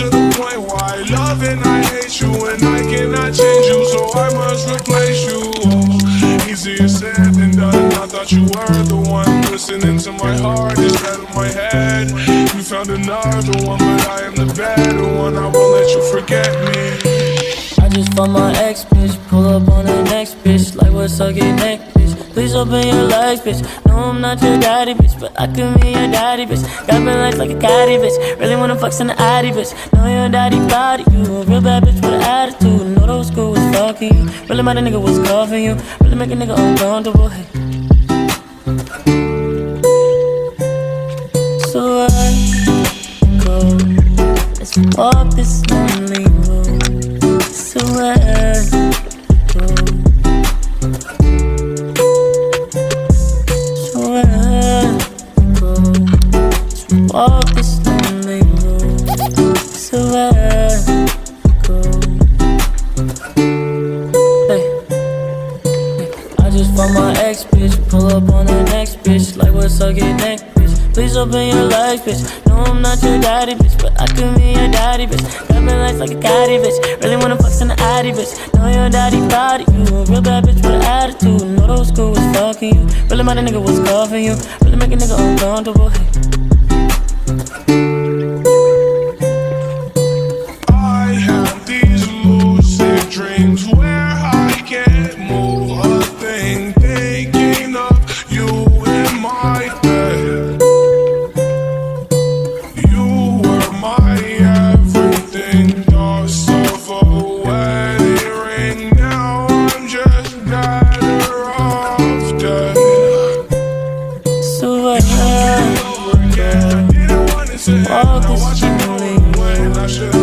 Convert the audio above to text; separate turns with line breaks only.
to the point why I love and I hate you, and I cannot change you, so I must replace you. Easier said than done. I thought you were the one listening to my heart instead of my head. You found another one, but I am the better one. I won't let you forget me.
I just found my ex bitch, pull up on the next bitch, like what's up, get neck bitch. Please open your legs, bitch. No, I'm not your daddy, bitch, but I could be your daddy, bitch. Got me legs like a caddy, bitch. Really wanna fuck in the addy, bitch. Know your daddy proud of you. A real bad bitch with an attitude. Know those school was fucking you. Really mad a nigga was cuffing you. Really make a nigga uncomfortable, hey. So I go, let's walk this lonely road. So I go. Walk this lonely road, so I go. Hey, I just found my ex bitch, pull up on the next bitch, like what's up, get neck bitch. Please open your legs, bitch. No, I'm not your daddy, bitch, but I could be your daddy, bitch. Got me legs like a caddy, bitch. Really wanna fuck in the addy, bitch. Know your daddy proud of you. A real bad bitch with an attitude. Know those school was fucking you. Really mad a nigga was cuffing you. Really make a nigga uncomfortable, hey.
I have these lucid dreams where I can't move a thing, thinking of you in my bed. You were my everything, thoughts of a wedding ring. Now I'm just better off dead.
So I
Walk this lonely way. I should